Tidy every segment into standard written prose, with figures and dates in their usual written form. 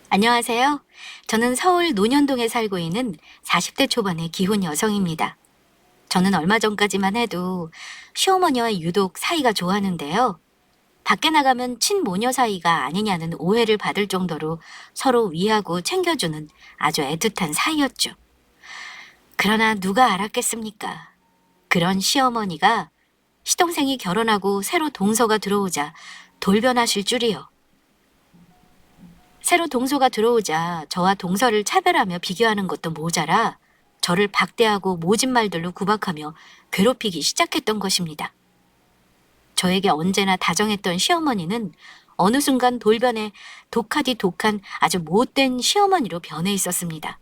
안녕하세요. 저는 서울 논현동에 살고 있는 40대 초반의 기혼 여성입니다. 저는 얼마 전까지만 해도 시어머니와 유독 사이가 좋았는데요. 밖에 나가면 친모녀 사이가 아니냐는 오해를 받을 정도로 서로 위하고 챙겨주는 아주 애틋한 사이였죠. 그러나 누가 알았겠습니까? 그런 시어머니가 시동생이 결혼하고 새로 동서가 들어오자 돌변하실 줄이요. 새로 동서가 들어오자 저와 동서를 차별하며 비교하는 것도 모자라 저를 박대하고 모진 말들로 구박하며 괴롭히기 시작했던 것입니다. 저에게 언제나 다정했던 시어머니는 어느 순간 돌변해 독하디 독한 아주 못된 시어머니로 변해 있었습니다.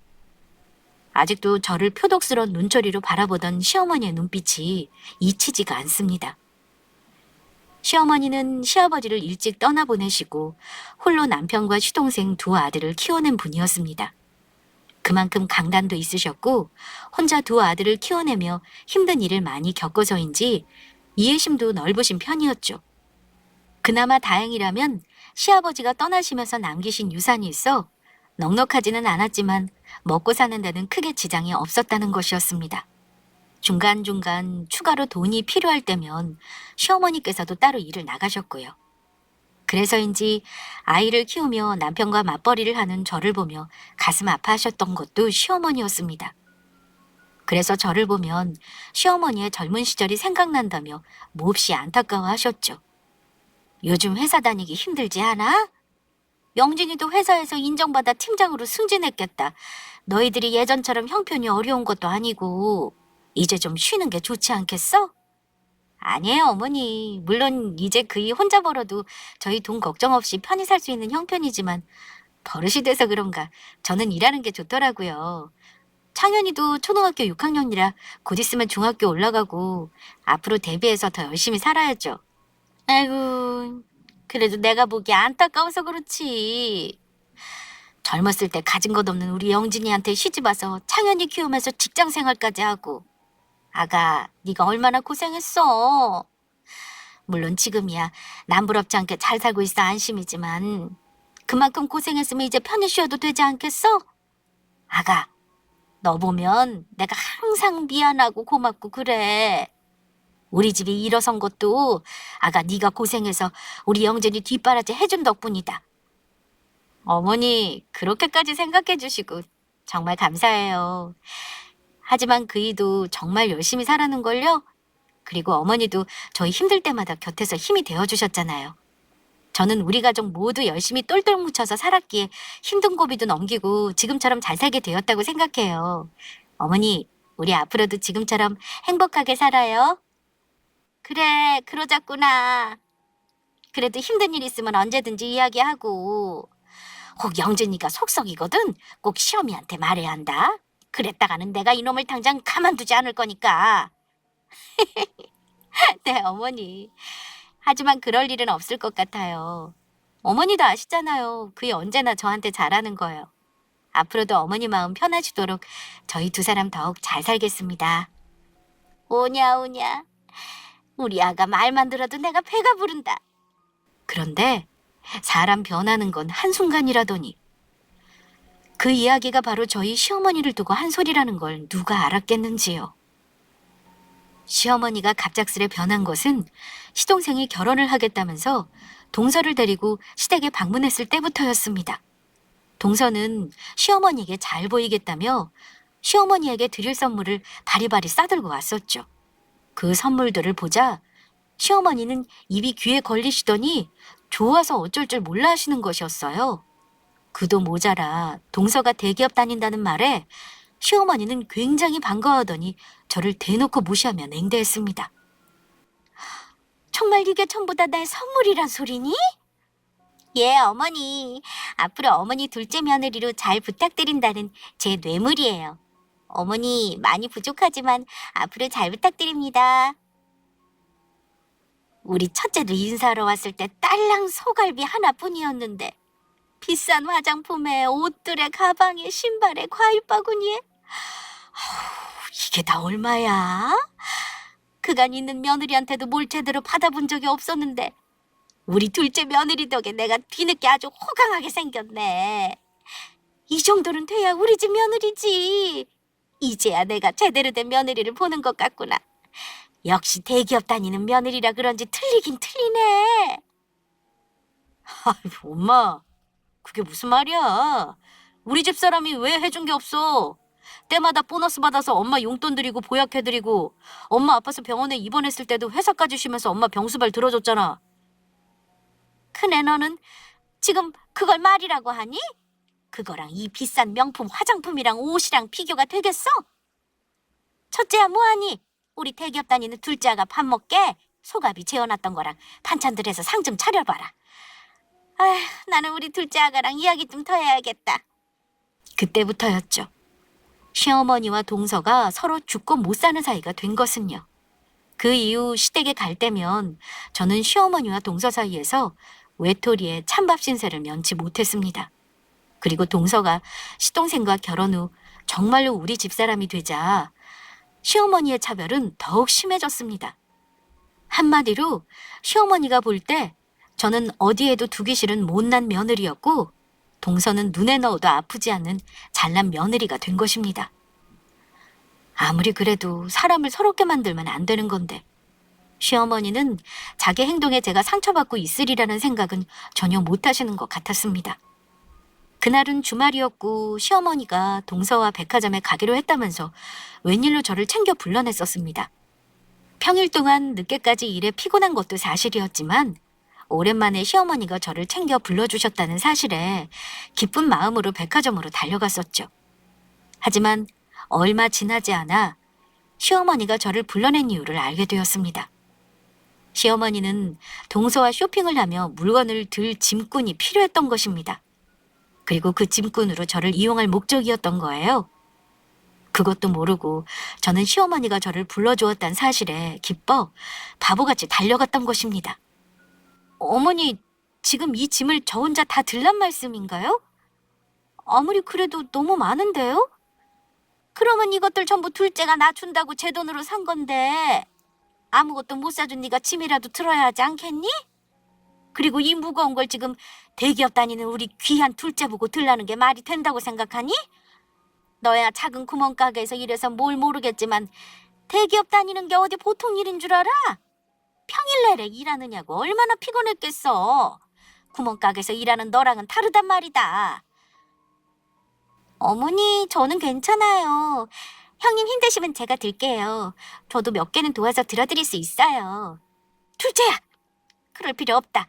아직도 저를 표독스러운 눈초리로 바라보던 시어머니의 눈빛이 잊히지가 않습니다. 시어머니는 시아버지를 일찍 떠나보내시고 홀로 남편과 시동생 두 아들을 키워낸 분이었습니다. 그만큼 강단도 있으셨고 혼자 두 아들을 키워내며 힘든 일을 많이 겪어서인지 이해심도 넓으신 편이었죠. 그나마 다행이라면 시아버지가 떠나시면서 남기신 유산이 있어 넉넉하지는 않았지만 먹고 사는 데는 크게 지장이 없었다는 것이었습니다. 중간중간 추가로 돈이 필요할 때면 시어머니께서도 따로 일을 나가셨고요. 그래서인지 아이를 키우며 남편과 맞벌이를 하는 저를 보며 가슴 아파하셨던 것도 시어머니였습니다. 그래서 저를 보면 시어머니의 젊은 시절이 생각난다며 몹시 안타까워하셨죠. 요즘 회사 다니기 힘들지 않아? 영진이도 회사에서 인정받아 팀장으로 승진했겠다. 너희들이 예전처럼 형편이 어려운 것도 아니고 이제 좀 쉬는 게 좋지 않겠어? 아니에요, 어머니. 물론 이제 그이 혼자 벌어도 저희 돈 걱정 없이 편히 살 수 있는 형편이지만 버릇이 돼서 그런가 저는 일하는 게 좋더라고요. 창현이도 초등학교 6학년이라 곧 있으면 중학교 올라가고 앞으로 대비해서 더 열심히 살아야죠. 아이고, 그래도 내가 보기 안타까워서 그렇지. 젊었을 때 가진 것 없는 우리 영진이한테 시집와서 창현이 키우면서 직장 생활까지 하고 아가, 네가 얼마나 고생했어. 물론 지금이야 남부럽지 않게 잘 살고 있어 안심이지만 그만큼 고생했으면 이제 편히 쉬어도 되지 않겠어? 아가, 너 보면 내가 항상 미안하고 고맙고 그래. 우리 집이 일어선 것도 아가 네가 고생해서 우리 영진이 뒷바라지 해준 덕분이다. 어머니 그렇게까지 생각해 주시고 정말 감사해요. 하지만 그이도 정말 열심히 살아는걸요? 그리고 어머니도 저희 힘들 때마다 곁에서 힘이 되어주셨잖아요. 저는 우리 가족 모두 열심히 똘똘 뭉쳐서 살았기에 힘든 고비도 넘기고 지금처럼 잘 살게 되었다고 생각해요. 어머니, 우리 앞으로도 지금처럼 행복하게 살아요. 그래, 그러자꾸나. 그래도 힘든 일 있으면 언제든지 이야기하고. 혹 영준이가 속썩이거든. 꼭 시어미한테 말해야 한다. 그랬다가는 내가 이놈을 당장 가만두지 않을 거니까. 네, 어머니. 하지만 그럴 일은 없을 것 같아요. 어머니도 아시잖아요. 그게 언제나 저한테 잘하는 거예요. 앞으로도 어머니 마음 편하시도록 저희 두 사람 더욱 잘 살겠습니다. 오냐 오냐. 우리 아가 말만 들어도 내가 배가 부른다. 그런데 사람 변하는 건 한순간이라더니 그 이야기가 바로 저희 시어머니를 두고 한 소리라는 걸 누가 알았겠는지요. 시어머니가 갑작스레 변한 것은 시동생이 결혼을 하겠다면서 동서를 데리고 시댁에 방문했을 때부터였습니다. 동서는 시어머니에게 잘 보이겠다며 시어머니에게 드릴 선물을 바리바리 싸들고 왔었죠. 그 선물들을 보자 시어머니는 입이 귀에 걸리시더니 좋아서 어쩔 줄 몰라 하시는 것이었어요. 그도 모자라 동서가 대기업 다닌다는 말에 시어머니는 굉장히 반가워하더니 저를 대놓고 무시하며 냉대했습니다. 정말 이게 전부 다 내 선물이란 소리니? 예, 어머니. 앞으로 어머니 둘째 며느리로 잘 부탁드린다는 제 뇌물이에요. 어머니 많이 부족하지만 앞으로 잘 부탁드립니다. 우리 첫째도 인사하러 왔을 때 딸랑 소갈비 하나뿐이었는데 비싼 화장품에 옷들에 가방에 신발에 과일 바구니에 이게 다 얼마야? 그간 있는 며느리한테도 뭘 제대로 받아본 적이 없었는데 우리 둘째 며느리 덕에 내가 뒤늦게 아주 호강하게 생겼네. 이 정도는 돼야 우리 집 며느리지. 이제야 내가 제대로 된 며느리를 보는 것 같구나. 역시 대기업 다니는 며느리라 그런지 틀리긴 틀리네. 아이고, 엄마, 그게 무슨 말이야? 우리 집 사람이 왜 해준 게 없어? 때마다 보너스 받아서 엄마 용돈 드리고 보약해드리고 엄마 아파서 병원에 입원했을 때도 회사까지 쉬면서 엄마 병수발 들어줬잖아. 큰애 너는 지금 그걸 말이라고 하니? 그거랑 이 비싼 명품 화장품이랑 옷이랑 비교가 되겠어? 첫째야 뭐하니? 우리 대기업 다니는 둘째가 밥 먹게 소갑이 재워놨던 거랑 반찬들 해서 상 좀 차려봐라. 아휴, 나는 우리 둘째 아가랑 이야기 좀 더 해야겠다. 그때부터였죠. 시어머니와 동서가 서로 죽고 못 사는 사이가 된 것은요. 그 이후 시댁에 갈 때면 저는 시어머니와 동서 사이에서 외톨이의 찬밥 신세를 면치 못했습니다. 그리고 동서가 시동생과 결혼 후 정말로 우리 집사람이 되자 시어머니의 차별은 더욱 심해졌습니다. 한마디로 시어머니가 볼 때 저는 어디에도 두기 싫은 못난 며느리였고 동서는 눈에 넣어도 아프지 않는 잘난 며느리가 된 것입니다. 아무리 그래도 사람을 서럽게 만들면 안 되는 건데 시어머니는 자기 행동에 제가 상처받고 있으리라는 생각은 전혀 못 하시는 것 같았습니다. 그날은 주말이었고 시어머니가 동서와 백화점에 가기로 했다면서 웬일로 저를 챙겨 불러냈었습니다. 평일 동안 늦게까지 일에 피곤한 것도 사실이었지만 오랜만에 시어머니가 저를 챙겨 불러주셨다는 사실에 기쁜 마음으로 백화점으로 달려갔었죠. 하지만 얼마 지나지 않아 시어머니가 저를 불러낸 이유를 알게 되었습니다. 시어머니는 동서와 쇼핑을 하며 물건을 들 짐꾼이 필요했던 것입니다. 그리고 그 짐꾼으로 저를 이용할 목적이었던 거예요. 그것도 모르고 저는 시어머니가 저를 불러주었다는 사실에 기뻐 바보같이 달려갔던 것입니다. 어머니, 지금 이 짐을 저 혼자 다 들란 말씀인가요? 아무리 그래도 너무 많은데요? 그러면 이것들 전부 둘째가 나 준다고 제 돈으로 산 건데 아무것도 못 사준 네가 짐이라도 들어야 하지 않겠니? 그리고 이 무거운 걸 지금 대기업 다니는 우리 귀한 둘째 보고 들라는 게 말이 된다고 생각하니? 너야 작은 구멍가게에서 일해서 뭘 모르겠지만 대기업 다니는 게 어디 보통 일인 줄 알아? 평일 내내 일하느냐고 얼마나 피곤했겠어. 구멍가게에서 일하는 너랑은 다르단 말이다. 어머니, 저는 괜찮아요. 형님 힘드시면 제가 들게요. 저도 몇 개는 도와서 들어드릴 수 있어요. 둘째야! 그럴 필요 없다.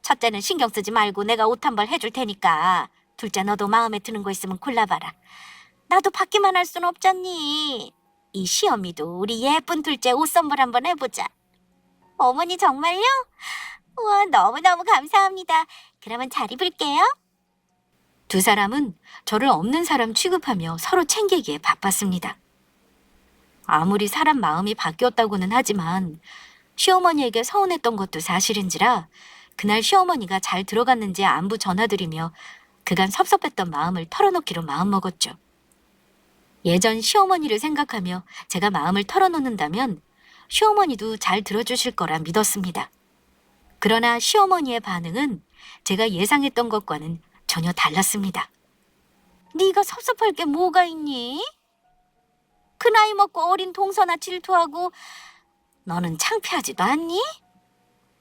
첫째는 신경 쓰지 말고 내가 옷 한 벌 해줄 테니까 둘째 너도 마음에 드는 거 있으면 골라봐라. 나도 받기만 할 순 없잖니. 이 시어미도 우리 예쁜 둘째 옷 선물 한번 해보자. 어머니 정말요? 우와, 너무너무 감사합니다. 그러면 잘 입을게요. 두 사람은 저를 없는 사람 취급하며 서로 챙기기에 바빴습니다. 아무리 사람 마음이 바뀌었다고는 하지만 시어머니에게 서운했던 것도 사실인지라 그날 시어머니가 잘 들어갔는지 안부 전화드리며 그간 섭섭했던 마음을 털어놓기로 마음먹었죠. 예전 시어머니를 생각하며 제가 마음을 털어놓는다면 시어머니도 잘 들어주실 거라 믿었습니다. 그러나 시어머니의 반응은 제가 예상했던 것과는 전혀 달랐습니다. 네가 섭섭할 게 뭐가 있니? 그 나이 먹고 어린 동서나 질투하고 너는 창피하지도 않니?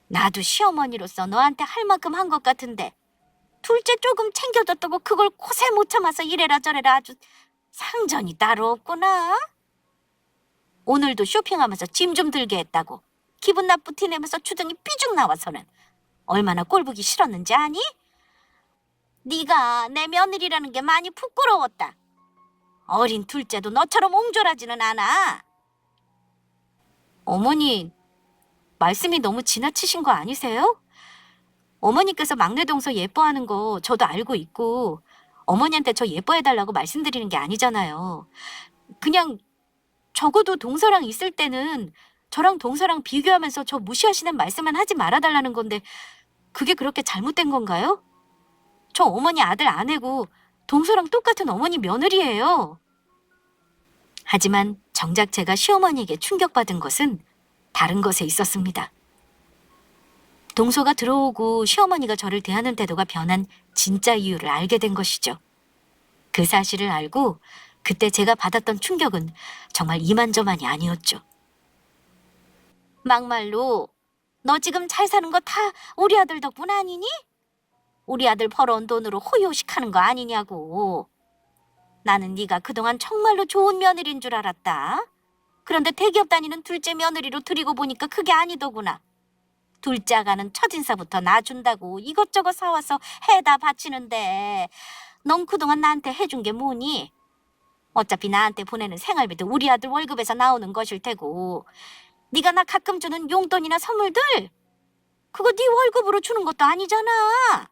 나도 시어머니로서 너한테 할 만큼 한 것 같은데 둘째 조금 챙겨줬다고 그걸 고세 못 참아서 이래라 저래라 아주 상전이 따로 없구나. 오늘도 쇼핑하면서 짐 좀 들게 했다고 기분 나쁘 티내면서 주둥이 삐죽 나와서는 얼마나 꼴보기 싫었는지 아니? 네가 내 며느리라는 게 많이 부끄러웠다. 어린 둘째도 너처럼 옹졸하지는 않아. 어머니, 말씀이 너무 지나치신 거 아니세요? 어머니께서 막내 동서 예뻐하는 거 저도 알고 있고 어머니한테 저 예뻐해달라고 말씀드리는 게 아니잖아요. 그냥 적어도 동서랑 있을 때는 저랑 동서랑 비교하면서 저 무시하시는 말씀만 하지 말아달라는 건데 그게 그렇게 잘못된 건가요? 저 어머니 아들 아내고 동서랑 똑같은 어머니 며느리예요. 하지만 정작 제가 시어머니에게 충격받은 것은 다른 것에 있었습니다. 동서가 들어오고 시어머니가 저를 대하는 태도가 변한 진짜 이유를 알게 된 것이죠. 그 사실을 알고 그때 제가 받았던 충격은 정말 이만저만이 아니었죠. 막말로 너 지금 잘 사는 거 다 우리 아들 덕분 아니니? 우리 아들 벌어온 돈으로 호요식하는 거 아니냐고. 나는 네가 그동안 정말로 좋은 며느리인 줄 알았다. 그런데 대기업 다니는 둘째 며느리로 들이고 보니까 그게 아니더구나. 둘째 아가는 첫인사부터 놔준다고 이것저것 사와서 해다 바치는데 넌 그동안 나한테 해준 게 뭐니? 어차피 나한테 보내는 생활비도 우리 아들 월급에서 나오는 것일 테고 네가 나 가끔 주는 용돈이나 선물들 그거 네 월급으로 주는 것도 아니잖아.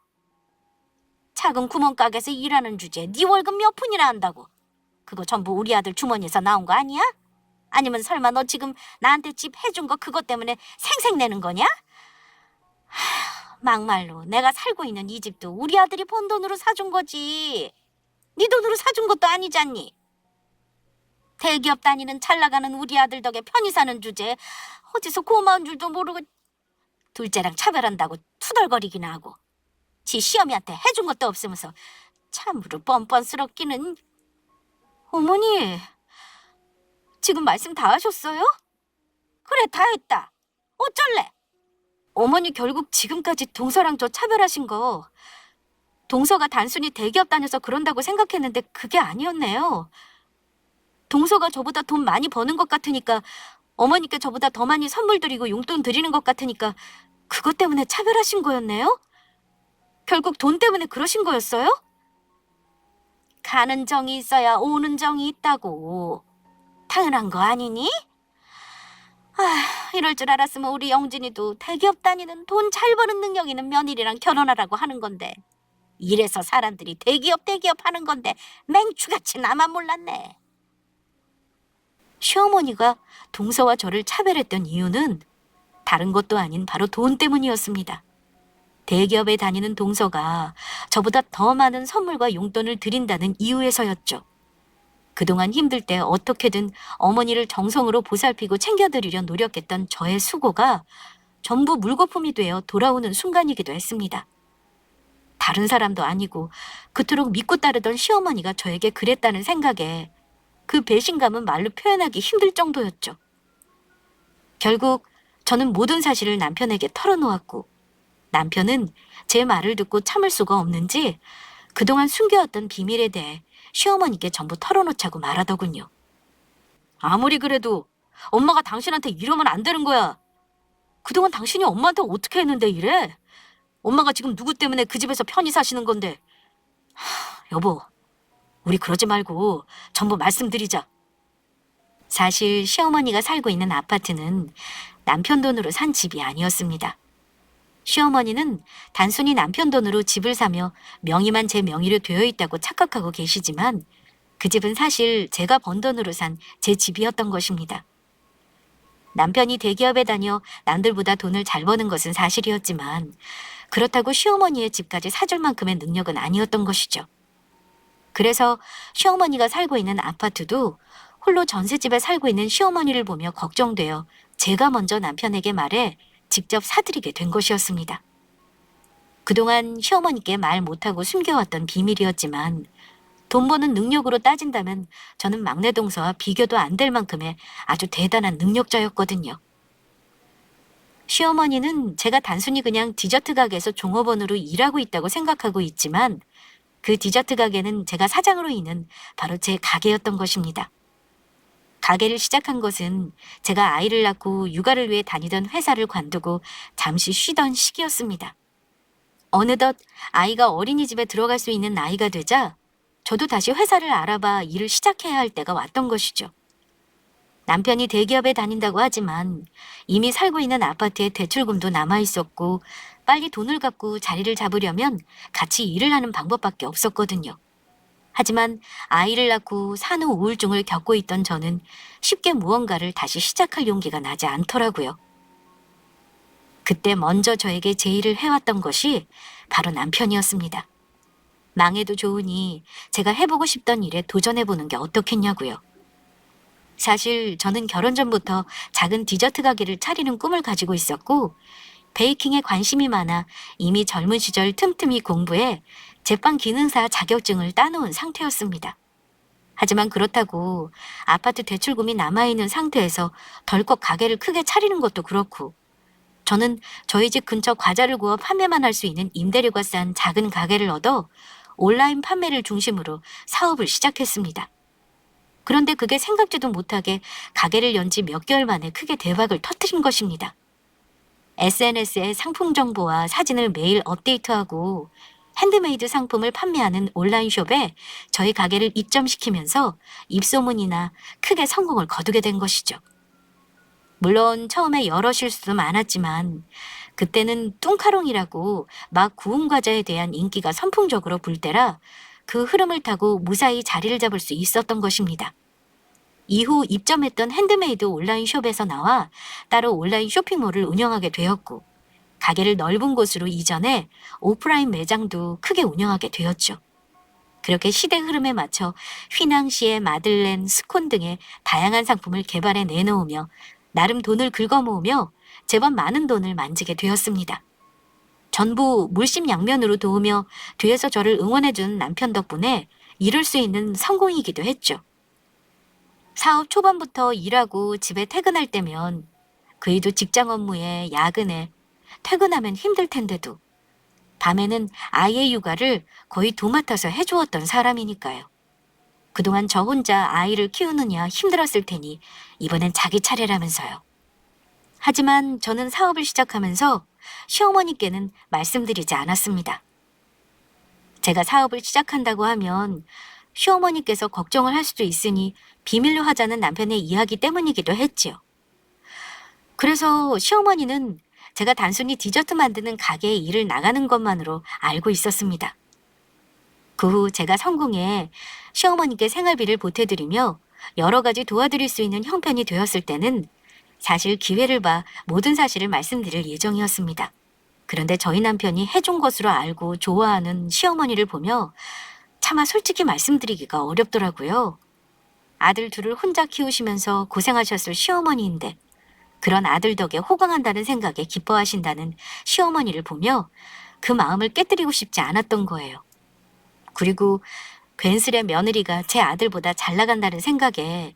작은 구멍가게에서 일하는 주제에 네 월급 몇 푼이나 한다고. 그거 전부 우리 아들 주머니에서 나온 거 아니야? 아니면 설마 너 지금 나한테 집 해준 거 그것 때문에 생색내는 거냐? 막말로 내가 살고 있는 이 집도 우리 아들이 번 돈으로 사준 거지. 네 돈으로 사준 것도 아니잖니. 대기업 다니는 잘 나가는 우리 아들 덕에 편히 사는 주제에 어디서 고마운 줄도 모르고 둘째랑 차별한다고 투덜거리기나 하고 지 시어미한테 해준 것도 없으면서 참으로 뻔뻔스럽기는. 어머니, 지금 말씀 다 하셨어요? 그래, 다 했다. 어쩔래? 어머니 결국 지금까지 동서랑 저 차별하신 거 동서가 단순히 대기업 다녀서 그런다고 생각했는데 그게 아니었네요. 동서가 저보다 돈 많이 버는 것 같으니까 어머니께 저보다 더 많이 선물 드리고 용돈 드리는 것 같으니까 그것 때문에 차별하신 거였네요? 결국 돈 때문에 그러신 거였어요? 가는 정이 있어야 오는 정이 있다고. 당연한 거 아니니? 이럴 줄 알았으면 우리 영진이도 대기업 다니는 돈 잘 버는 능력 있는 며느리랑 결혼하라고 하는 건데 이래서 사람들이 대기업 하는 건데 맹추같이 나만 몰랐네. 시어머니가 동서와 저를 차별했던 이유는 다른 것도 아닌 바로 돈 때문이었습니다. 대기업에 다니는 동서가 저보다 더 많은 선물과 용돈을 드린다는 이유에서였죠. 그동안 힘들 때 어떻게든 어머니를 정성으로 보살피고 챙겨드리려 노력했던 저의 수고가 전부 물거품이 되어 돌아오는 순간이기도 했습니다. 다른 사람도 아니고 그토록 믿고 따르던 시어머니가 저에게 그랬다는 생각에 그 배신감은 말로 표현하기 힘들 정도였죠. 결국 저는 모든 사실을 남편에게 털어놓았고 남편은 제 말을 듣고 참을 수가 없는지 그동안 숨겨왔던 비밀에 대해 시어머니께 전부 털어놓자고 말하더군요. 아무리 그래도 엄마가 당신한테 이러면 안 되는 거야. 그동안 당신이 엄마한테 어떻게 했는데 이래? 엄마가 지금 누구 때문에 그 집에서 편히 사시는 건데. 여보, 우리 그러지 말고 전부 말씀드리자. 사실 시어머니가 살고 있는 아파트는 남편 돈으로 산 집이 아니었습니다. 시어머니는 단순히 남편 돈으로 집을 사며 명의만 제 명의로 되어 있다고 착각하고 계시지만 그 집은 사실 제가 번 돈으로 산 제 집이었던 것입니다. 남편이 대기업에 다녀 남들보다 돈을 잘 버는 것은 사실이었지만 그렇다고 시어머니의 집까지 사줄 만큼의 능력은 아니었던 것이죠. 그래서 시어머니가 살고 있는 아파트도 홀로 전셋집에 살고 있는 시어머니를 보며 걱정되어 제가 먼저 남편에게 말해 직접 사드리게 된 것이었습니다. 그동안 시어머니께 말 못하고 숨겨왔던 비밀이었지만 돈 버는 능력으로 따진다면 저는 막내 동서와 비교도 안 될 만큼의 아주 대단한 능력자였거든요. 시어머니는 제가 단순히 그냥 디저트 가게에서 종업원으로 일하고 있다고 생각하고 있지만 그 디저트 가게는 제가 사장으로 있는 바로 제 가게였던 것입니다. 가게를 시작한 것은 제가 아이를 낳고 육아를 위해 다니던 회사를 관두고 잠시 쉬던 시기였습니다. 어느덧 아이가 어린이집에 들어갈 수 있는 나이가 되자 저도 다시 회사를 알아봐 일을 시작해야 할 때가 왔던 것이죠. 남편이 대기업에 다닌다고 하지만 이미 살고 있는 아파트에 대출금도 남아있었고 빨리 돈을 갚고 자리를 잡으려면 같이 일을 하는 방법밖에 없었거든요. 하지만 아이를 낳고 산후 우울증을 겪고 있던 저는 쉽게 무언가를 다시 시작할 용기가 나지 않더라고요. 그때 먼저 저에게 제의를 해왔던 것이 바로 남편이었습니다. 망해도 좋으니 제가 해보고 싶던 일에 도전해보는 게 어떻겠냐고요. 사실 저는 결혼 전부터 작은 디저트 가게를 차리는 꿈을 가지고 있었고 베이킹에 관심이 많아 이미 젊은 시절 틈틈이 공부해 제빵 기능사 자격증을 따놓은 상태였습니다. 하지만 그렇다고 아파트 대출금이 남아있는 상태에서 덜컥 가게를 크게 차리는 것도 그렇고, 저는 저희 집 근처 과자를 구워 판매만 할 수 있는 임대료가 싼 작은 가게를 얻어 온라인 판매를 중심으로 사업을 시작했습니다. 그런데 그게 생각지도 못하게 가게를 연 지 몇 개월 만에 크게 대박을 터뜨린 것입니다. SNS에 상품 정보와 사진을 매일 업데이트하고 핸드메이드 상품을 판매하는 온라인숍에 저희 가게를 입점시키면서 입소문이나 크게 성공을 거두게 된 것이죠. 물론 처음에 여러 실수도 많았지만 그때는 뚱카롱이라고 막 구운 과자에 대한 인기가 선풍적으로 불 때라 그 흐름을 타고 무사히 자리를 잡을 수 있었던 것입니다. 이후 입점했던 핸드메이드 온라인숍에서 나와 따로 온라인 쇼핑몰을 운영하게 되었고, 가게를 넓은 곳으로 이전해 오프라인 매장도 크게 운영하게 되었죠. 그렇게 시대 흐름에 맞춰 휘낭시에 마들렌, 스콘 등의 다양한 상품을 개발해 내놓으며 나름 돈을 긁어모으며 제법 많은 돈을 만지게 되었습니다. 전부 물심양면으로 도우며 뒤에서 저를 응원해준 남편 덕분에 이룰 수 있는 성공이기도 했죠. 사업 초반부터 일하고 집에 퇴근할 때면 그이도 직장 업무에 야근에 퇴근하면 힘들 텐데도 밤에는 아이의 육아를 거의 도맡아서 해주었던 사람이니까요. 그동안 저 혼자 아이를 키우느냐 힘들었을 테니 이번엔 자기 차례라면서요. 하지만 저는 사업을 시작하면서 시어머니께는 말씀드리지 않았습니다. 제가 사업을 시작한다고 하면 시어머니께서 걱정을 할 수도 있으니 비밀로 하자는 남편의 이야기 때문이기도 했지요. 그래서 시어머니는 제가 단순히 디저트 만드는 가게에 일을 나가는 것만으로 알고 있었습니다. 그 후 제가 성공해 시어머니께 생활비를 보태드리며 여러 가지 도와드릴 수 있는 형편이 되었을 때는 사실 기회를 봐 모든 사실을 말씀드릴 예정이었습니다. 그런데 저희 남편이 해준 것으로 알고 좋아하는 시어머니를 보며 차마 솔직히 말씀드리기가 어렵더라고요. 아들 둘을 혼자 키우시면서 고생하셨을 시어머니인데 그런 아들 덕에 호강한다는 생각에 기뻐하신다는 시어머니를 보며 그 마음을 깨뜨리고 싶지 않았던 거예요. 그리고 괜스레 며느리가 제 아들보다 잘 나간다는 생각에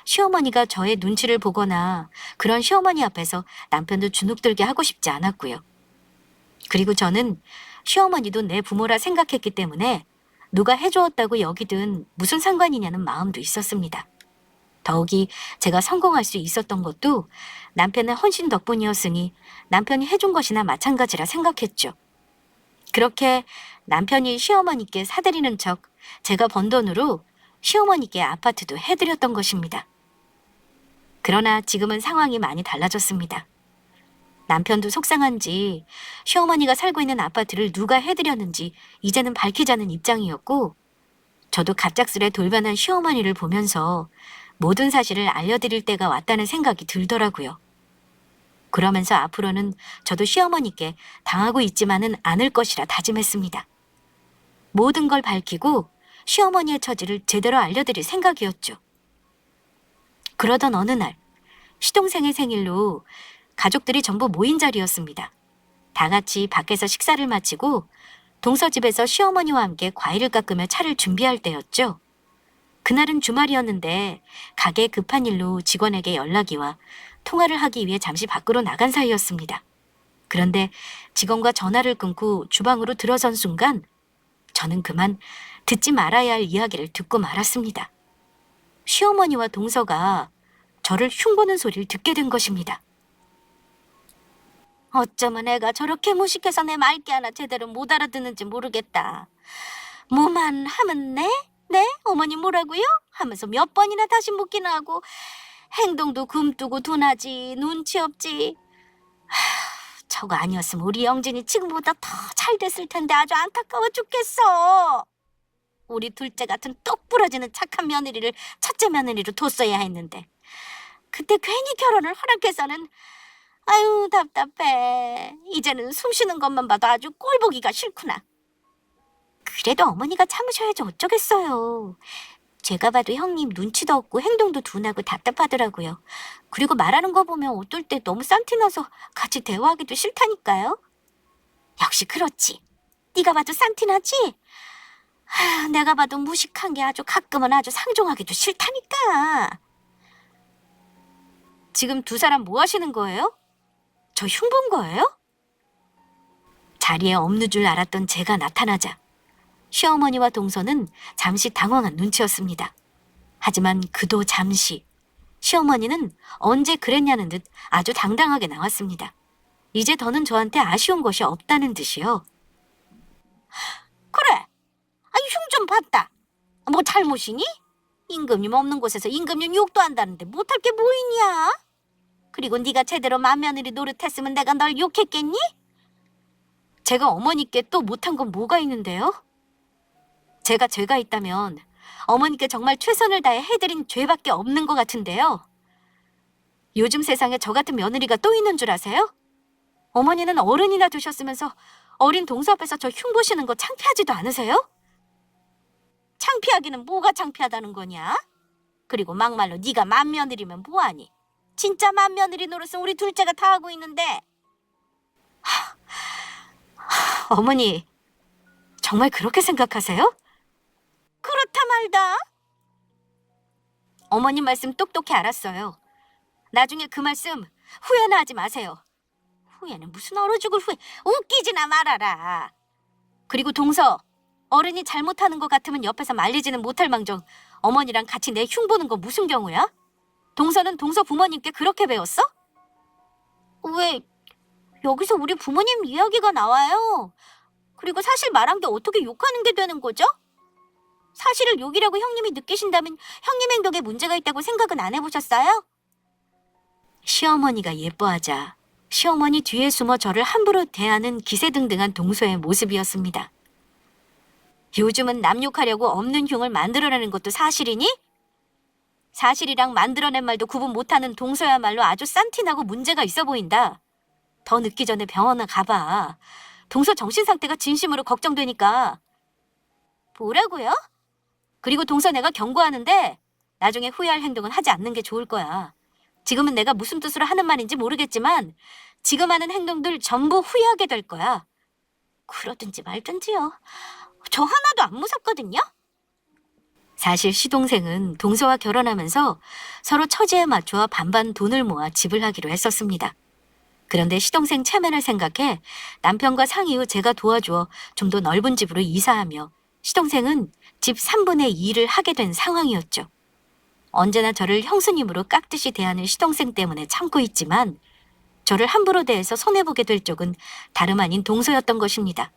시어머니가 저의 눈치를 보거나 그런 시어머니 앞에서 남편도 주눅들게 하고 싶지 않았고요. 그리고 저는 시어머니도 내 부모라 생각했기 때문에 누가 해주었다고 여기든 무슨 상관이냐는 마음도 있었습니다. 더욱이 제가 성공할 수 있었던 것도 남편의 헌신 덕분이었으니 남편이 해준 것이나 마찬가지라 생각했죠. 그렇게 남편이 시어머니께 사드리는 척 제가 번 돈으로 시어머니께 아파트도 해드렸던 것입니다. 그러나 지금은 상황이 많이 달라졌습니다. 남편도 속상한지 시어머니가 살고 있는 아파트를 누가 해드렸는지 이제는 밝히자는 입장이었고, 저도 갑작스레 돌변한 시어머니를 보면서 모든 사실을 알려드릴 때가 왔다는 생각이 들더라고요. 그러면서 앞으로는 저도 시어머니께 당하고 있지만은 않을 것이라 다짐했습니다. 모든 걸 밝히고 시어머니의 처지를 제대로 알려드릴 생각이었죠. 그러던 어느 날 시동생의 생일로 가족들이 전부 모인 자리였습니다. 다 같이 밖에서 식사를 마치고 동서집에서 시어머니와 함께 과일을 깎으며 차를 준비할 때였죠. 그날은 주말이었는데 가게에 급한 일로 직원에게 연락이 와 통화를 하기 위해 잠시 밖으로 나간 사이였습니다. 그런데 직원과 전화를 끊고 주방으로 들어선 순간 저는 그만 듣지 말아야 할 이야기를 듣고 말았습니다. 시어머니와 동서가 저를 흉보는 소리를 듣게 된 것입니다. 어쩌면 애가 저렇게 무식해서 내 말귀 하나 제대로 못 알아듣는지 모르겠다. 뭐만 하면 네? 어머니 뭐라고요? 하면서 몇 번이나 다시 묻기는 하고 행동도 금뜨고 둔하지 눈치 없지. 저거 아니었으면 우리 영진이 지금보다 더 잘 됐을 텐데 아주 안타까워 죽겠어. 우리 둘째 같은 똑 부러지는 착한 며느리를 첫째 며느리로 뒀어야 했는데 그때 괜히 결혼을 허락해서는 아유 답답해. 이제는 숨 쉬는 것만 봐도 아주 꼴보기가 싫구나. 그래도 어머니가 참으셔야지 어쩌겠어요. 제가 봐도 형님 눈치도 없고 행동도 둔하고 답답하더라고요. 그리고 말하는 거 보면 어떨 때 너무 싼티나서 같이 대화하기도 싫다니까요. 역시 그렇지. 네가 봐도 싼티나지? 내가 봐도 무식한 게 아주 가끔은 아주 상종하기도 싫다니까. 지금 두 사람 뭐 하시는 거예요? 저 흉본 거예요? 자리에 없는 줄 알았던 제가 나타나자 시어머니와 동서는 잠시 당황한 눈치였습니다. 하지만 그도 잠시. 시어머니는 언제 그랬냐는 듯 아주 당당하게 나왔습니다. 이제 더는 저한테 아쉬운 것이 없다는 듯이요. 그래. 흉 좀 봤다. 뭐 잘못이니? 임금님 없는 곳에서 임금님 욕도 한다는데 못할 게 뭐 있냐? 그리고 네가 제대로 맏며느리 노릇했으면 내가 널 욕했겠니? 제가 어머니께 또 못한 건 뭐가 있는데요? 제가 죄가 있다면 어머니께 정말 최선을 다해 해드린 죄밖에 없는 것 같은데요. 요즘 세상에 저 같은 며느리가 또 있는 줄 아세요? 어머니는 어른이나 되셨으면서 어린 동서 앞에서 저 흉보시는 거 창피하지도 않으세요? 창피하기는 뭐가 창피하다는 거냐? 그리고 막말로 네가 맏며느리면 뭐하니? 진짜 맏며느리 노릇은 우리 둘째가 다 하고 있는데. 어머니, 정말 그렇게 생각하세요? 그렇다 말다. 어머님 말씀 똑똑히 알았어요. 나중에 그 말씀 후회나 하지 마세요. 후회는 무슨 얼어 죽을 후회. 웃기지나 말아라. 그리고 동서, 어른이 잘못하는 것 같으면 옆에서 말리지는 못할 망정 어머니랑 같이 내 흉보는 거 무슨 경우야? 동서는 동서 부모님께 그렇게 배웠어? 왜 여기서 우리 부모님 이야기가 나와요? 그리고 사실 말한 게 어떻게 욕하는 게 되는 거죠? 사실을 욕이라고 형님이 느끼신다면 형님 행동에 문제가 있다고 생각은 안 해보셨어요? 시어머니가 예뻐하자 시어머니 뒤에 숨어 저를 함부로 대하는 기세등등한 동서의 모습이었습니다. 요즘은 남 욕하려고 없는 흉을 만들어내는 것도 사실이니? 사실이랑 만들어낸 말도 구분 못하는 동서야말로 아주 싼티나고 문제가 있어 보인다. 더 늦기 전에 병원에 가봐. 동서 정신 상태가 진심으로 걱정되니까. 뭐라고요? 그리고 동서 내가 경고하는데 나중에 후회할 행동은 하지 않는 게 좋을 거야. 지금은 내가 무슨 뜻으로 하는 말인지 모르겠지만 지금 하는 행동들 전부 후회하게 될 거야. 그러든지 말든지요. 저 하나도 안 무섭거든요. 사실 시동생은 동서와 결혼하면서 서로 처지에 맞춰 반반 돈을 모아 집을 하기로 했었습니다. 그런데 시동생 체면을 생각해 남편과 상의 후 제가 도와주어 좀 더 넓은 집으로 이사하며 시동생은 집 3분의 2를 하게 된 상황이었죠. 언제나 저를 형수님으로 깍듯이 대하는 시동생 때문에 참고 있지만 저를 함부로 대해서 손해보게 될 쪽은 다름 아닌 동서였던 것입니다.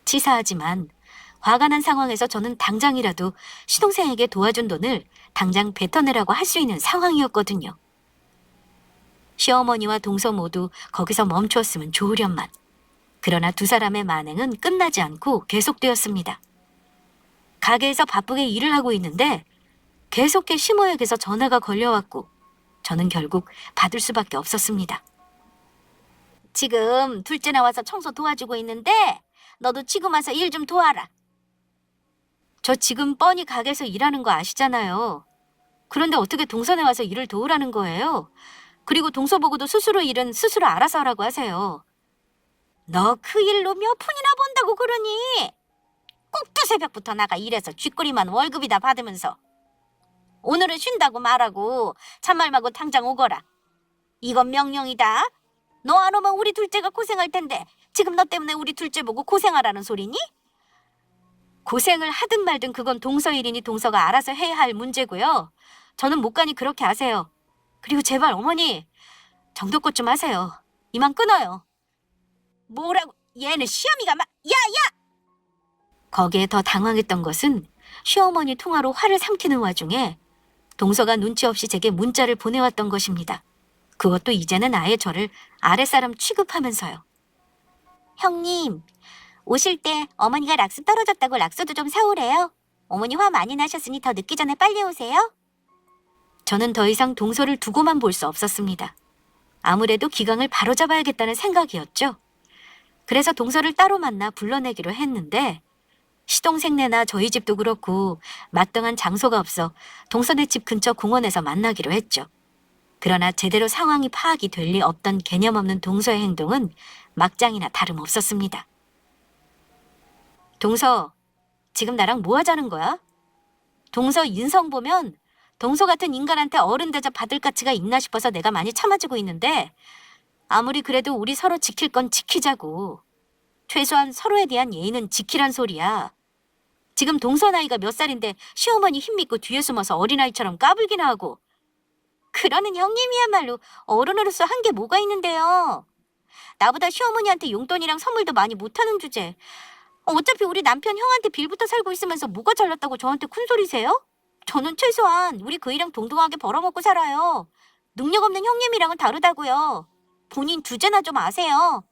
치사하지만 화가 난 상황에서 저는 당장이라도 시동생에게 도와준 돈을 당장 뱉어내라고 할 수 있는 상황이었거든요. 시어머니와 동서 모두 거기서 멈추었으면 좋으련만. 그러나 두 사람의 만행은 끝나지 않고 계속되었습니다. 가게에서 바쁘게 일을 하고 있는데 계속해 시모에게서 전화가 걸려왔고 저는 결국 받을 수밖에 없었습니다. 지금 둘째 나와서 청소 도와주고 있는데 너도 지금 와서 일 좀 도와라. 저 지금 뻔히 가게에서 일하는 거 아시잖아요. 그런데 어떻게 동선에 와서 일을 도우라는 거예요? 그리고 동서 보고도 스스로 일은 스스로 알아서 하라고 하세요. 너 그 일로 몇 푼이나 번다고 그러니? 꼭두 새벽부터 나가 일해서 쥐꼬리만 월급이다 받으면서. 오늘은 쉰다고 말하고 잔말 말고 당장 오거라. 이건 명령이다. 너 안 오면 우리 둘째가 고생할 텐데 지금 너 때문에 우리 둘째 보고 고생하라는 소리니? 고생을 하든 말든 그건 동서 일이니 동서가 알아서 해야 할 문제고요. 저는 못 가니 그렇게 하세요. 그리고 제발 어머니 정도껏 좀 하세요. 이만 끊어요. 뭐라고? 얘는 시어미가 야야! 거기에 더 당황했던 것은 시어머니 통화로 화를 삼키는 와중에 동서가 눈치 없이 제게 문자를 보내왔던 것입니다. 그것도 이제는 아예 저를 아랫사람 취급하면서요. 형님, 오실 때 어머니가 락스 떨어졌다고 락스도 좀 사오래요. 어머니 화 많이 나셨으니 더 늦기 전에 빨리 오세요. 저는 더 이상 동서를 두고만 볼 수 없었습니다. 아무래도 기강을 바로잡아야겠다는 생각이었죠. 그래서 동서를 따로 만나 불러내기로 했는데 시동생네나 저희 집도 그렇고 마땅한 장소가 없어 동서네 집 근처 공원에서 만나기로 했죠. 그러나 제대로 상황이 파악이 될 리 없던 개념 없는 동서의 행동은 막장이나 다름없었습니다. 동서, 지금 나랑 뭐 하자는 거야? 동서 인성 보면 동서 같은 인간한테 어른 대접 받을 가치가 있나 싶어서 내가 많이 참아주고 있는데 아무리 그래도 우리 서로 지킬 건 지키자고. 최소한 서로에 대한 예의는 지키란 소리야. 지금 동서 나이가 몇 살인데 시어머니 힘 믿고 뒤에 숨어서 어린아이처럼 까불기나 하고. 그러는 형님이야말로 어른으로서 한 게 뭐가 있는데요. 나보다 시어머니한테 용돈이랑 선물도 많이 못하는 주제. 어차피 우리 남편 형한테 빌부터 살고 있으면서 뭐가 잘났다고 저한테 큰소리세요? 저는 최소한 우리 그이랑 동등하게 벌어먹고 살아요. 능력 없는 형님이랑은 다르다고요. 본인 주제나 좀 아세요.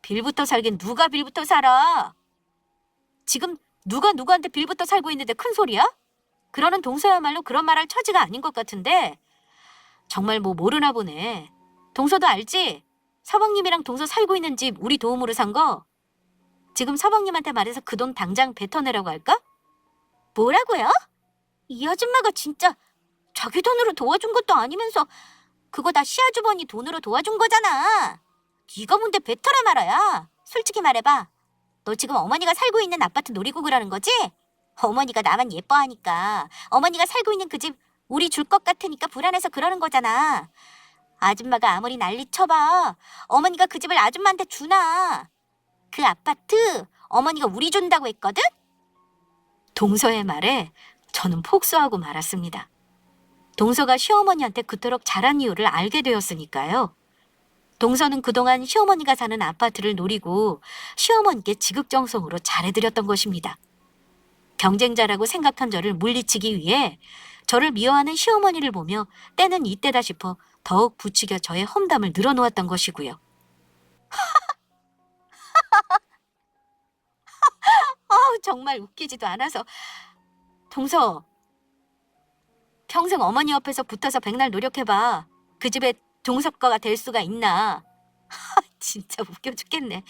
빌부터 살긴 누가 빌부터 살아? 지금 누가 누구한테 빌부터 살고 있는데 큰소리야? 그러는 동서야말로 그런 말할 처지가 아닌 것 같은데 정말 뭐 모르나 보네. 동서도 알지? 서방님이랑 동서 살고 있는 집 우리 도움으로 산 거. 지금 서방님한테 말해서 그 돈 당장 뱉어내라고 할까? 뭐라고요? 이 아줌마가 진짜 자기 돈으로 도와준 것도 아니면서 그거 다 시아주버니 돈으로 도와준 거잖아. 네가 뭔데 뱉어라 말아야. 솔직히 말해봐. 너 지금 어머니가 살고 있는 아파트 노리고 그러는 거지? 어머니가 나만 예뻐하니까 어머니가 살고 있는 그 집 우리 줄 것 같으니까 불안해서 그러는 거잖아. 아줌마가 아무리 난리 쳐봐. 어머니가 그 집을 아줌마한테 주나. 그 아파트 어머니가 우리 준다고 했거든? 동서의 말에 저는 폭소하고 말았습니다. 동서가 시어머니한테 그토록 잘한 이유를 알게 되었으니까요. 동서는 그동안 시어머니가 사는 아파트를 노리고 시어머니께 지극정성으로 잘해드렸던 것입니다. 경쟁자라고 생각한 저를 물리치기 위해 저를 미워하는 시어머니를 보며 때는 이때다 싶어 더욱 부추겨 저의 험담을 늘어놓았던 것이고요. 정말 웃기지도 않아서. 동서, 평생 어머니 옆에서 붙어서 백날 노력해봐. 그 집에 동서거가 될 수가 있나. 진짜 웃겨 죽겠네.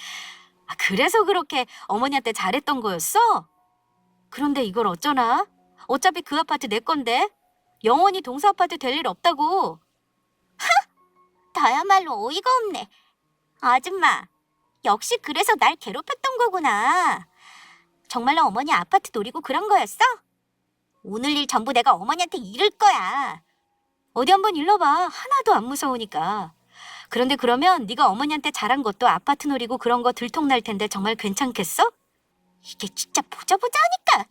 그래서 그렇게 어머니한테 잘했던 거였어? 그런데 이걸 어쩌나? 어차피 그 아파트 내 건데 영원히 동서 아파트 될 일 없다고. 나야말로 어이가 없네. 아줌마, 역시 그래서 날 괴롭혔던 거구나. 정말로 어머니 아파트 노리고 그런 거였어? 오늘 일 전부 내가 어머니한테 이를 거야. 어디 한번 일러봐. 하나도 안 무서우니까. 그런데 그러면 네가 어머니한테 잘한 것도 아파트 노리고 그런 거 들통날 텐데 정말 괜찮겠어? 이게 진짜 보자 하니까.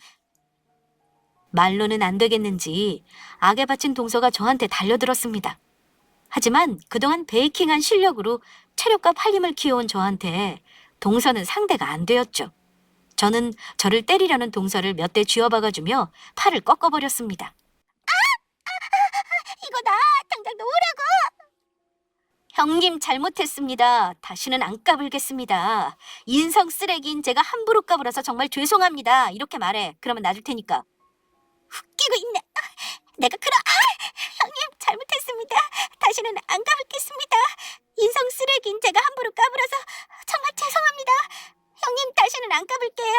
말로는 안 되겠는지 악에 바친 동서가 저한테 달려들었습니다. 하지만 그동안 베이킹한 실력으로 체력과 팔림을 키워온 저한테 동서는 상대가 안 되었죠. 저는 저를 때리려는 동서를 몇 대 쥐어박아주며 팔을 꺾어버렸습니다. 이거 나 당장 놓으라고! 형님 잘못했습니다. 다시는 안 까불겠습니다. 인성 쓰레기인 제가 함부로 까불어서 정말 죄송합니다. 이렇게 말해. 그러면 놔줄 테니까. 웃기고 있네. 내가 형님 잘못했습니다. 다시는 안 까불겠습니다. 인성 쓰레기인 제가 함부로 까불어서 정말 죄송합니다. 형님 다시는 안 까불게요.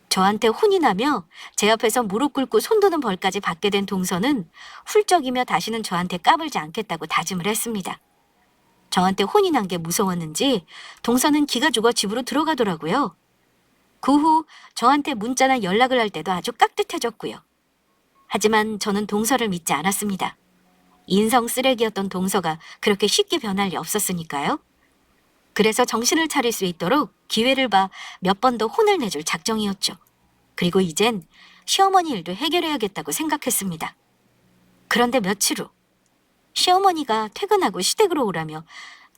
저한테 혼이 나며 제 옆에서 무릎 꿇고 손드는 벌까지 받게 된 동서는 훌쩍이며 다시는 저한테 까불지 않겠다고 다짐을 했습니다. 저한테 혼이 난 게 무서웠는지 동서는 기가 죽어 집으로 들어가더라고요. 그 후 저한테 문자나 연락을 할 때도 아주 깍듯해졌고요. 하지만 저는 동서를 믿지 않았습니다. 인성 쓰레기였던 동서가 그렇게 쉽게 변할 리 없었으니까요. 그래서 정신을 차릴 수 있도록 기회를 봐 몇 번 더 혼을 내줄 작정이었죠. 그리고 이젠 시어머니 일도 해결해야겠다고 생각했습니다. 그런데 며칠 후 시어머니가 퇴근하고 시댁으로 오라며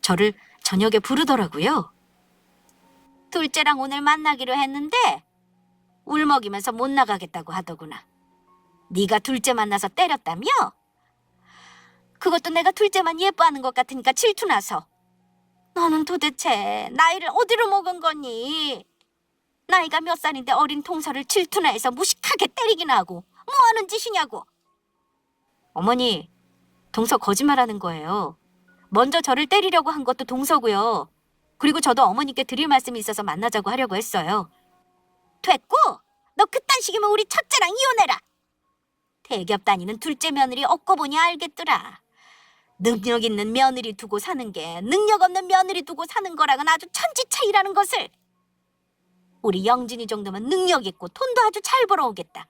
저를 저녁에 부르더라고요. 둘째랑 오늘 만나기로 했는데 울먹이면서 못 나가겠다고 하더구나. 네가 둘째 만나서 때렸다며? 그것도 내가 둘째만 예뻐하는 것 같으니까 질투나서. 너는 도대체 나이를 어디로 먹은 거니? 나이가 몇 살인데 어린 동서를 질투나 해서 무식하게 때리긴 하고 뭐 하는 짓이냐고. 어머니, 동서 거짓말하는 거예요. 먼저 저를 때리려고 한 것도 동서고요. 그리고 저도 어머니께 드릴 말씀이 있어서 만나자고 하려고 했어요. 됐고! 너 그딴 식이면 우리 첫째랑 이혼해라! 대기업 다니는 둘째 며느리 얻고 보니 알겠더라. 능력 있는 며느리 두고 사는 게 능력 없는 며느리 두고 사는 거랑은 아주 천지 차이라는 것을. 우리 영진이 정도면 능력 있고 돈도 아주 잘 벌어오겠다.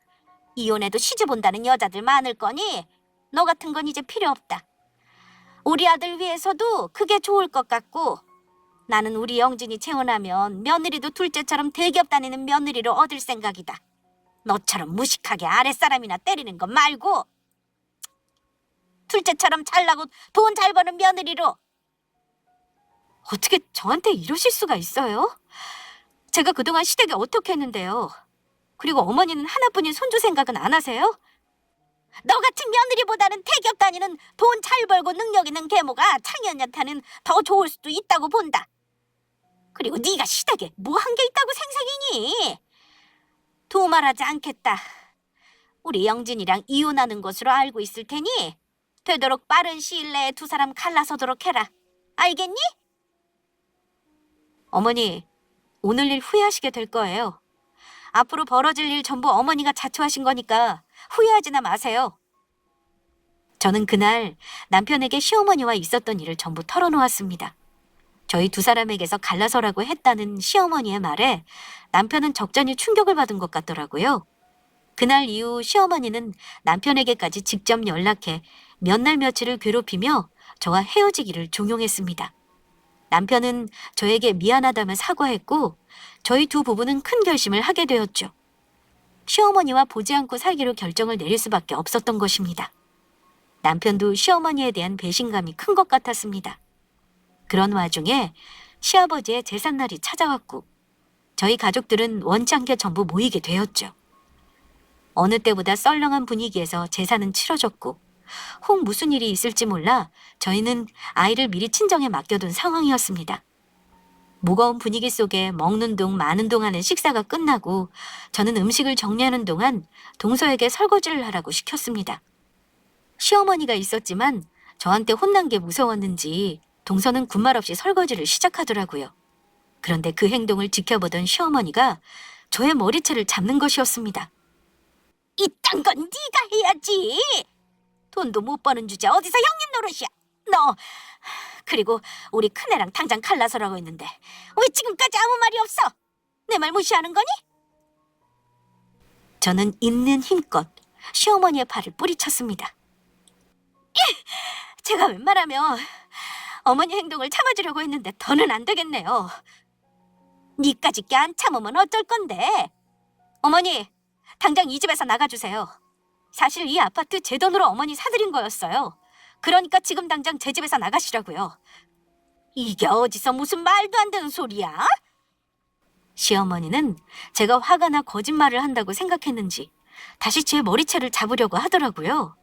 이혼해도 시집 온다는 여자들 많을 거니 너 같은 건 이제 필요 없다. 우리 아들 위해서도 그게 좋을 것 같고, 나는 우리 영진이 재혼하면 며느리도 둘째처럼 대기업 다니는 며느리로 얻을 생각이다. 너처럼 무식하게 아랫사람이나 때리는 거 말고 둘째처럼 잘나고 돈 잘 버는 며느리로. 어떻게 저한테 이러실 수가 있어요? 제가 그동안 시댁에 어떻게 했는데요. 그리고 어머니는 하나뿐인 손주 생각은 안 하세요? 너 같은 며느리보다는 대기업 다니는 돈 잘 벌고 능력 있는 계모가 창현이한테는 더 좋을 수도 있다고 본다. 그리고 네가 시댁에 뭐 한 게 있다고 생색이니? 두말하지 않겠다. 우리 영진이랑 이혼하는 것으로 알고 있을 테니 되도록 빠른 시일 내에 두 사람 갈라서도록 해라. 알겠니? 어머니, 오늘 일 후회하시게 될 거예요. 앞으로 벌어질 일 전부 어머니가 자초하신 거니까 후회하지나 마세요. 저는 그날 남편에게 시어머니와 있었던 일을 전부 털어놓았습니다. 저희 두 사람에게서 갈라서라고 했다는 시어머니의 말에 남편은 적잖이 충격을 받은 것 같더라고요. 그날 이후 시어머니는 남편에게까지 직접 연락해 몇 날 며칠을 괴롭히며 저와 헤어지기를 종용했습니다. 남편은 저에게 미안하다며 사과했고 저희 두 부부는 큰 결심을 하게 되었죠. 시어머니와 보지 않고 살기로 결정을 내릴 수밖에 없었던 것입니다. 남편도 시어머니에 대한 배신감이 큰 것 같았습니다. 그런 와중에 시아버지의 제삿날이 찾아왔고 저희 가족들은 원치 않게 전부 모이게 되었죠. 어느 때보다 썰렁한 분위기에서 제사는 치러졌고 혹 무슨 일이 있을지 몰라 저희는 아이를 미리 친정에 맡겨둔 상황이었습니다. 무거운 분위기 속에 먹는 동 마는 동 하는 식사가 끝나고 저는 음식을 정리하는 동안 동서에게 설거지를 하라고 시켰습니다. 시어머니가 있었지만 저한테 혼난 게 무서웠는지 동서는 군말 없이 설거지를 시작하더라고요. 그런데 그 행동을 지켜보던 시어머니가 저의 머리채를 잡는 것이었습니다. 이딴 건 네가 해야지. 돈도 못 버는 주제 어디서 형님 노릇이야. 너 그리고 우리 큰애랑 당장 갈라서라고 했는데 왜 지금까지 아무 말이 없어? 내 말 무시하는 거니? 저는 있는 힘껏 시어머니의 팔을 뿌리쳤습니다. 제가 웬만하면 어머니 행동을 참아주려고 했는데 더는 안 되겠네요. 니까짓 게 안 참으면 어쩔 건데. 어머니, 당장 이 집에서 나가주세요. 사실 이 아파트 제 돈으로 어머니 사드린 거였어요. 그러니까 지금 당장 제 집에서 나가시라고요. 이게 어디서 무슨 말도 안 되는 소리야? 시어머니는 제가 화가 나 거짓말을 한다고 생각했는지 다시 제 머리채를 잡으려고 하더라고요.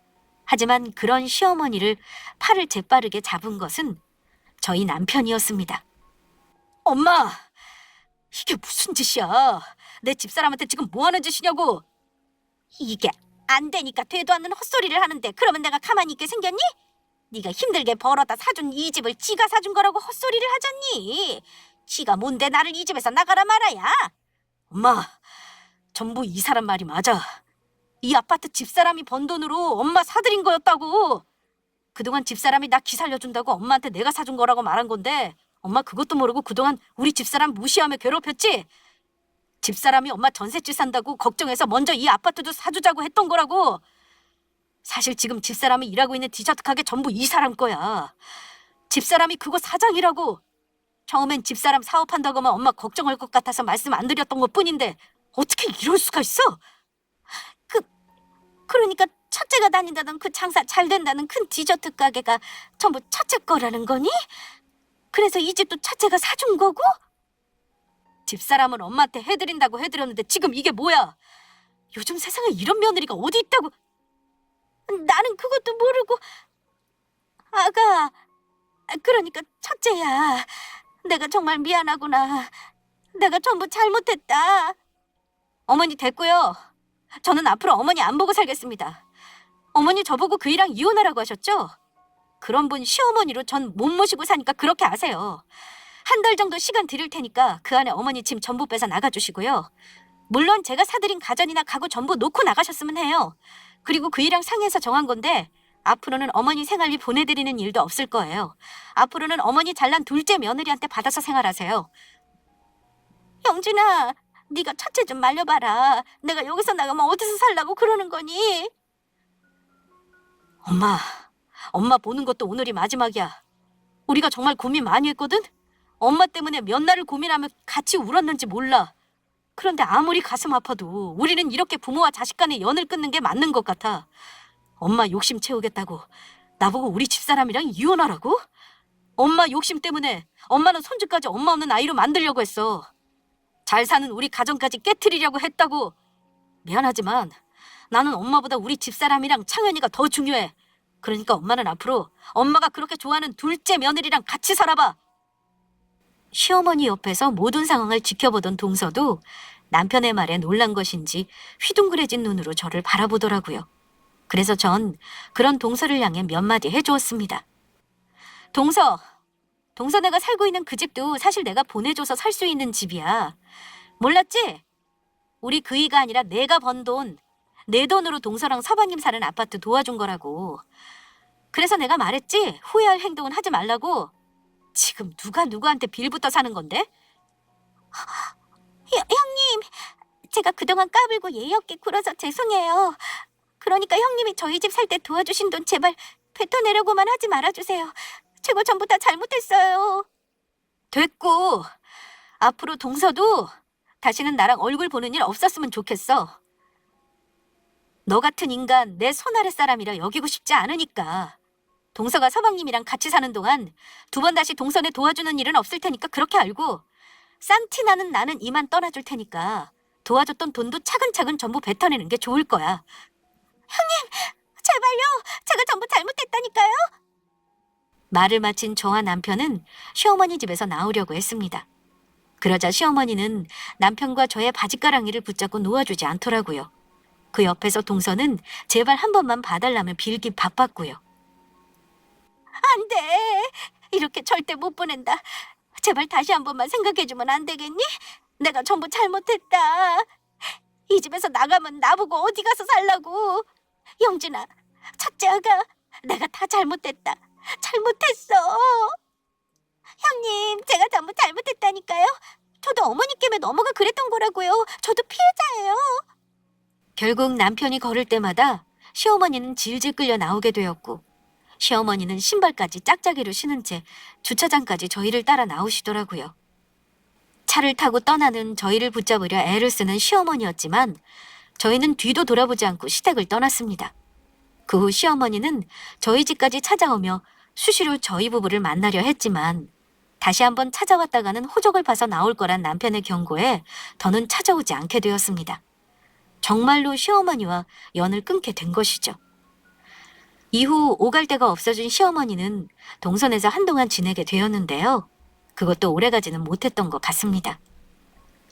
하지만 그런 시어머니를 팔을 재빠르게 잡은 것은 저희 남편이었습니다. 엄마! 이게 무슨 짓이야? 내 집사람한테 지금 뭐 하는 짓이냐고! 이게 안 되니까 되도 않는 헛소리를 하는데 그러면 내가 가만히 있게 생겼니? 네가 힘들게 벌어다 사준 이 집을 지가 사준 거라고 헛소리를 하잖니? 지가 뭔데 나를 이 집에서 나가라 말아야? 엄마, 전부 이 사람 말이 맞아. 이 아파트 집사람이 번 돈으로 엄마 사드린 거였다고. 그동안 집사람이 나 기살려준다고 엄마한테 내가 사준 거라고 말한 건데 엄마 그것도 모르고 그동안 우리 집사람 무시하며 괴롭혔지? 집사람이 엄마 전셋집 산다고 걱정해서 먼저 이 아파트도 사주자고 했던 거라고. 사실 지금 집사람이 일하고 있는 디저트 가게 전부 이 사람 거야. 집사람이 그거 사장이라고. 처음엔 집사람 사업한다고 하면 엄마 걱정할 것 같아서 말씀 안 드렸던 것뿐인데 어떻게 이럴 수가 있어? 그러니까 첫째가 다닌다던 그 장사 잘 된다는 큰 디저트 가게가 전부 첫째 거라는 거니? 그래서 이 집도 첫째가 사준 거고? 집사람은 엄마한테 해드린다고 해드렸는데 지금 이게 뭐야? 요즘 세상에 이런 며느리가 어디 있다고? 나는 그것도 모르고. 아가, 그러니까 첫째야. 내가 정말 미안하구나. 내가 전부 잘못했다. 어머니 됐고요. 저는 앞으로 어머니 안 보고 살겠습니다. 어머니 저보고 그이랑 이혼하라고 하셨죠? 그런 분 시어머니로 전 못 모시고 사니까 그렇게 아세요. 한 달 정도 시간 드릴 테니까 그 안에 어머니 짐 전부 빼서 나가주시고요. 물론 제가 사드린 가전이나 가구 전부 놓고 나가셨으면 해요. 그리고 그 일랑 상의해서 정한 건데 앞으로는 어머니 생활비 보내드리는 일도 없을 거예요. 앞으로는 어머니 잘난 둘째 며느리한테 받아서 생활하세요. 영준아, 네가 첫째 좀 말려봐라. 내가 여기서 나가면 어디서 살라고 그러는 거니? 엄마 보는 것도 오늘이 마지막이야. 우리가 정말 고민 많이 했거든? 엄마 때문에 몇 날을 고민하며 같이 울었는지 몰라. 그런데 아무리 가슴 아파도 우리는 이렇게 부모와 자식 간의 연을 끊는 게 맞는 것 같아. 엄마 욕심 채우겠다고 나보고 우리 집사람이랑 이혼하라고? 엄마 욕심 때문에 엄마는 손주까지 엄마 없는 아이로 만들려고 했어. 잘 사는 우리 가정까지 깨트리려고 했다고. 미안하지만 나는 엄마보다 우리 집사람이랑 창현이가 더 중요해. 그러니까 엄마는 앞으로 엄마가 그렇게 좋아하는 둘째 며느리랑 같이 살아봐. 시어머니 옆에서 모든 상황을 지켜보던 동서도 남편의 말에 놀란 것인지 휘둥그레진 눈으로 저를 바라보더라고요. 그래서 전 그런 동서를 향해 몇 마디 해주었습니다. 동서 내가 살고 있는 그 집도 사실 내가 보내줘서 살 수 있는 집이야. 몰랐지? 우리 그이가 아니라 내가 번 돈, 내 돈으로 동서랑 서방님 사는 아파트 도와준 거라고. 그래서 내가 말했지? 후회할 행동은 하지 말라고. 지금 누가 누구한테 빌부터 사는 건데? 형님, 제가 그동안 까불고 예의 없게 굴어서 죄송해요. 그러니까 형님이 저희 집 살 때 도와주신 돈 제발 뱉어내려고만 하지 말아주세요. 제가 전부 다 잘못했어요. 됐고, 앞으로 동서도 다시는 나랑 얼굴 보는 일 없었으면 좋겠어. 너 같은 인간 내 손 아래 사람이라 여기고 싶지 않으니까. 동서가 서방님이랑 같이 사는 동안 두 번 다시 동서네 도와주는 일은 없을 테니까 그렇게 알고, 싼티 나는 이만 떠나줄 테니까 도와줬던 돈도 차근차근 전부 뱉어내는 게 좋을 거야. 형님, 제발요. 제가 전부 잘못했다니까요. 말을 마친 저와 남편은 시어머니 집에서 나오려고 했습니다. 그러자 시어머니는 남편과 저의 바짓가랑이를 붙잡고 놓아주지 않더라고요. 그 옆에서 동서는 제발 한 번만 봐달라며 빌기 바빴고요. 안 돼. 이렇게 절대 못 보낸다. 제발 다시 한 번만 생각해주면 안 되겠니? 내가 전부 잘못했다. 이 집에서 나가면 나보고 어디 가서 살라고. 영준아, 첫째 아가, 내가 다 잘못했다. 잘못했어. 형님, 제가 전부 잘못했다니까요. 저도 어머니께 넘어가 그랬던 거라고요. 저도 피해자예요. 결국 남편이 걸을 때마다 시어머니는 질질 끌려 나오게 되었고, 시어머니는 신발까지 짝짝이로 신은 채 주차장까지 저희를 따라 나오시더라고요. 차를 타고 떠나는 저희를 붙잡으려 애를 쓰는 시어머니였지만 저희는 뒤도 돌아보지 않고 시댁을 떠났습니다. 그 후 시어머니는 저희 집까지 찾아오며 수시로 저희 부부를 만나려 했지만 다시 한번 찾아왔다가는 호적을 봐서 나올 거란 남편의 경고에 더는 찾아오지 않게 되었습니다. 정말로 시어머니와 연을 끊게 된 것이죠. 이후 오갈 데가 없어진 시어머니는 동선에서 한동안 지내게 되었는데요. 그것도 오래가지는 못했던 것 같습니다.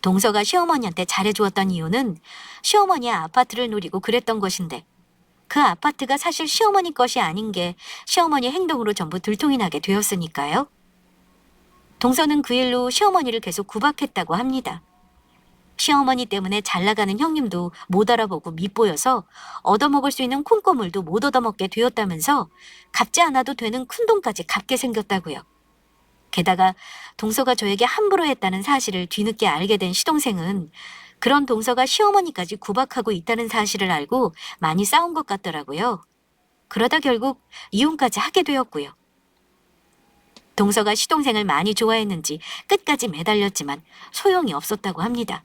동서가 시어머니한테 잘해주었던 이유는 시어머니의 아파트를 노리고 그랬던 것인데 그 아파트가 사실 시어머니 것이 아닌 게 시어머니 행동으로 전부 들통이 나게 되었으니까요. 동서는 그 일로 시어머니를 계속 구박했다고 합니다. 시어머니 때문에 잘 나가는 형님도 못 알아보고 밉보여서 얻어먹을 수 있는 콩고물도 못 얻어먹게 되었다면서 갚지 않아도 되는 큰돈까지 갚게 생겼다고요. 게다가 동서가 저에게 함부로 했다는 사실을 뒤늦게 알게 된 시동생은 그런 동서가 시어머니까지 구박하고 있다는 사실을 알고 많이 싸운 것 같더라고요. 그러다 결국 이혼까지 하게 되었고요. 동서가 시동생을 많이 좋아했는지 끝까지 매달렸지만 소용이 없었다고 합니다.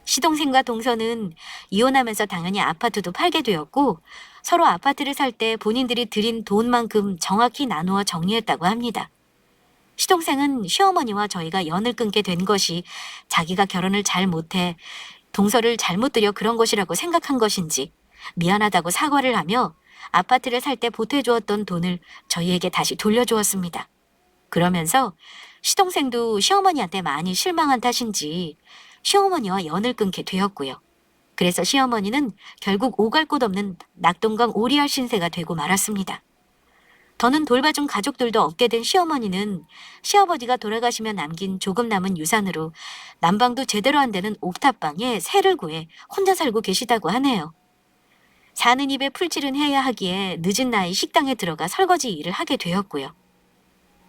시동생과 동서는 이혼하면서 당연히 아파트도 팔게 되었고 서로 아파트를 살 때 본인들이 들인 돈만큼 정확히 나누어 정리했다고 합니다. 시동생은 시어머니와 저희가 연을 끊게 된 것이 자기가 결혼을 잘 못해 동서를 잘못 들여 그런 것이라고 생각한 것인지 미안하다고 사과를 하며 아파트를 살 때 보태주었던 돈을 저희에게 다시 돌려주었습니다. 그러면서 시동생도 시어머니한테 많이 실망한 탓인지 시어머니와 연을 끊게 되었고요. 그래서 시어머니는 결국 오갈 곳 없는 낙동강 오리알 신세가 되고 말았습니다. 더는 돌봐준 가족들도 없게 된 시어머니는 시아버지가 돌아가시며 남긴 조금 남은 유산으로 난방도 제대로 안 되는 옥탑방에 새를 구해 혼자 살고 계시다고 하네요. 사는 입에 풀칠은 해야 하기에 늦은 나이 식당에 들어가 설거지 일을 하게 되었고요.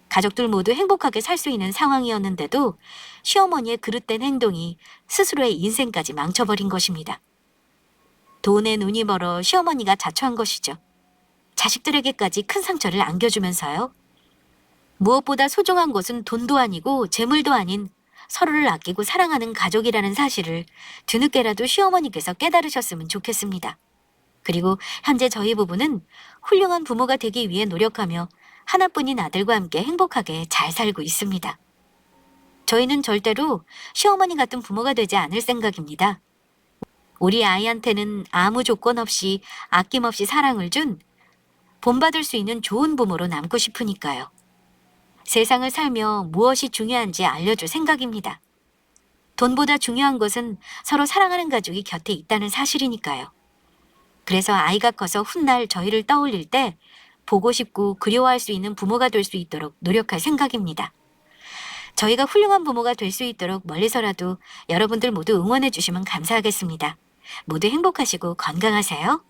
가족들 모두 행복하게 살 수 있는 상황이었는데도 시어머니의 그릇된 행동이 스스로의 인생까지 망쳐버린 것입니다. 돈에 눈이 멀어 시어머니가 자초한 것이죠. 자식들에게까지 큰 상처를 안겨주면서요. 무엇보다 소중한 것은 돈도 아니고 재물도 아닌 서로를 아끼고 사랑하는 가족이라는 사실을 뒤늦게라도 시어머니께서 깨달으셨으면 좋겠습니다. 그리고 현재 저희 부부는 훌륭한 부모가 되기 위해 노력하며 하나뿐인 아들과 함께 행복하게 잘 살고 있습니다. 저희는 절대로 시어머니 같은 부모가 되지 않을 생각입니다. 우리 아이한테는 아무 조건 없이 아낌없이 사랑을 준 본받을 수 있는 좋은 부모로 남고 싶으니까요. 세상을 살며 무엇이 중요한지 알려줄 생각입니다. 돈보다 중요한 것은 서로 사랑하는 가족이 곁에 있다는 사실이니까요. 그래서 아이가 커서 훗날 저희를 떠올릴 때 보고 싶고 그리워할 수 있는 부모가 될 수 있도록 노력할 생각입니다. 저희가 훌륭한 부모가 될 수 있도록 멀리서라도 여러분들 모두 응원해 주시면 감사하겠습니다. 모두 행복하시고 건강하세요.